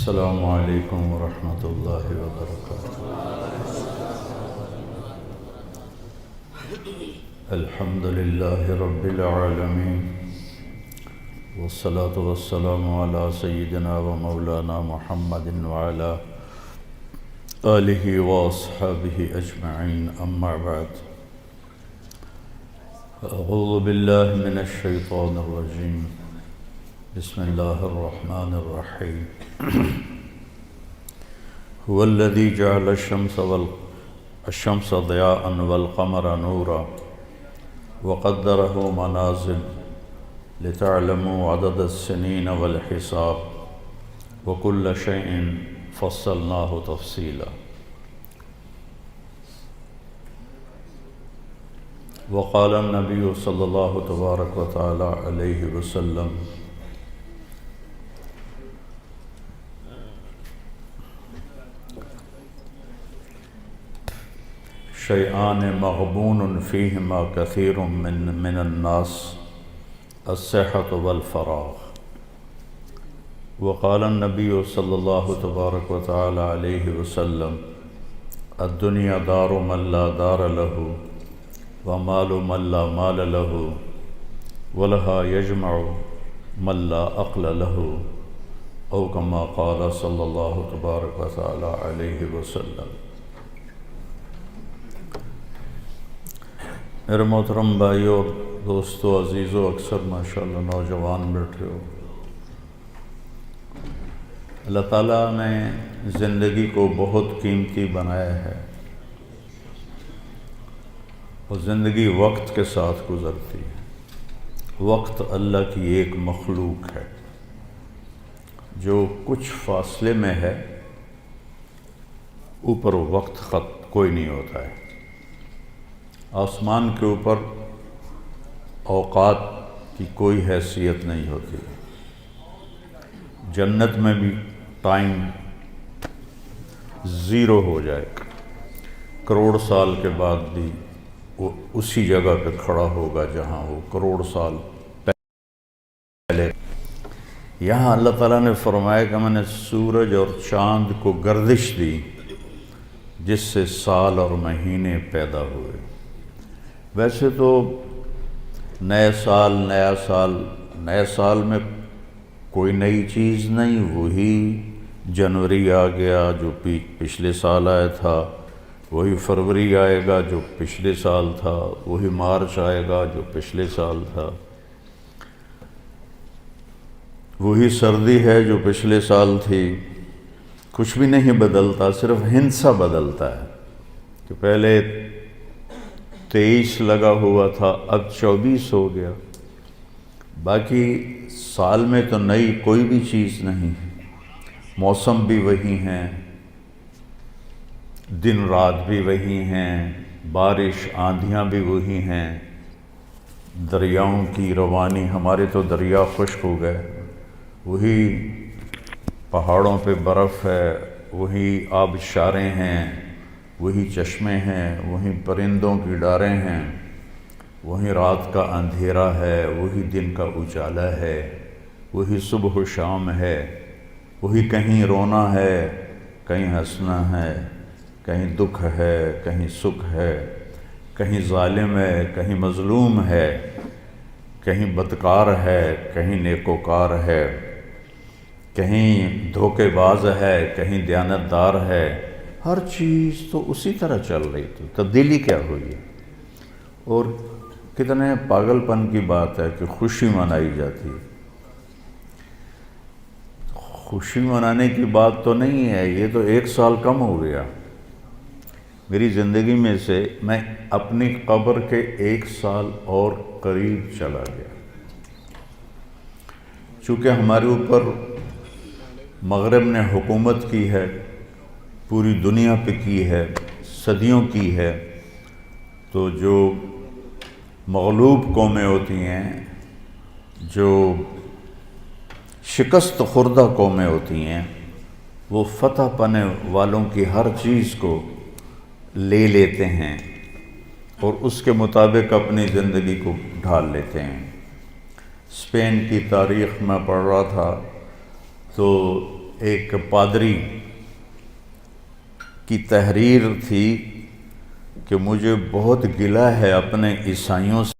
السلام علیکم ورحمۃ اللہ وبرکاتہ۔ الحمد للہ رب العالمین، والصلاة والسلام علی سیدنا و مولانا محمد وعلی آلہ واصحابہ اجمعین، اما بعد۔ اعوذ باللہ من الشیطان الرجیم، بسم اللہ الرحمن الرحیم۔ هو الذی جعل الشمس ضیاء والقمر نورا وقدره منازل لتعلموا عدد السنین والحساب وكل شیء فصلناه تفصیلا۔ وقال النبی صلی اللہ تبارک و تعالی علیہ وسلم: شیئان مغبون فیہما کثیر من الناس، الصحۃ والفراغ۔ وقال النبی صلی اللہ تبارک و تعالی علیہ وسلم: الدنیا دار من لا دار له ومال من لا مال له ولها یجمع من لا عقل له، او کما قال صلی اللہ تبارک و تعالی علیہ وسلم۔ میرے محترم بھائیو اور دوستو، عزیزو، اکثر ماشاءاللہ نوجوان بیٹھے ہو۔ اللہ تعالیٰ نے زندگی کو بہت قیمتی بنایا ہے، اور زندگی وقت کے ساتھ گزرتی ہے۔ وقت اللہ کی ایک مخلوق ہے جو کچھ فاصلے میں ہے، اوپر وقت خط کوئی نہیں ہوتا ہے۔ آسمان کے اوپر اوقات کی کوئی حیثیت نہیں ہوتی۔ جنت میں بھی ٹائم زیرو ہو جائے، کروڑ سال کے بعد بھی وہ اسی جگہ پہ کھڑا ہوگا جہاں وہ کروڑ سال پہلے۔ یہاں اللہ تعالیٰ نے فرمایا کہ میں نے سورج اور چاند کو گردش دی جس سے سال اور مہینے پیدا ہوئے۔ ویسے تو نئے سال میں کوئی نئی چیز نہیں، وہی جنوری آ گیا جو پچھلے سال آیا تھا، وہی فروری آئے گا جو پچھلے سال تھا، وہی مارچ آئے گا جو پچھلے سال تھا، وہی سردی ہے جو پچھلے سال تھی۔ کچھ بھی نہیں بدلتا، صرف ہندسہ بدلتا ہے کہ پہلے 23 لگا ہوا تھا، اب 24 ہو گیا۔ باقی سال میں تو نئی کوئی بھی چیز نہیں، موسم بھی وہی ہیں، دن رات بھی وہی ہیں، بارش آندھیاں بھی وہی ہیں، دریاؤں کی روانی، ہمارے تو دریا خشک ہو گئے، وہی پہاڑوں پہ برف ہے، وہی آبشاریں ہیں، وہی چشمے ہیں، وہی پرندوں کی ڈاریں ہیں، وہی رات کا اندھیرا ہے، وہی دن کا اجالا ہے، وہی صبح و شام ہے، وہی کہیں رونا ہے، کہیں ہنسنا ہے، کہیں دکھ ہے، کہیں سکھ ہے، کہیں ظالم ہے، کہیں مظلوم ہے، کہیں بدکار ہے، کہیں نیکوکار ہے، کہیں دھوکے باز ہے، کہیں دیانتدار ہے۔ ہر چیز تو اسی طرح چل رہی تھی، تبدیلی کیا ہوئی ہے؟ اور کتنے پاگل پن کی بات ہے کہ خوشی منائی جاتی ہے۔ خوشی منانے کی بات تو نہیں ہے، یہ تو 1 سال کم ہو گیا۔ میری زندگی میں سے میں اپنی قبر کے 1 سال اور قریب چلا گیا، چونکہ ہمارے اوپر مغرب نے حکومت کی ہے، پوری دنیا پہ کی ہے، صدیوں کی ہے، تو جو مغلوب قومیں ہوتی ہیں، جو شکست خوردہ قومیں ہوتی ہیں، وہ فتح پانے والوں کی ہر چیز کو لے لیتے ہیں اور اس کے مطابق اپنی زندگی کو ڈھال لیتے ہیں۔ اسپین کی تاریخ میں پڑھ رہا تھا تو ایک پادری کی تحریر تھی کہ مجھے بہت گلہ ہے اپنے عیسائیوں سے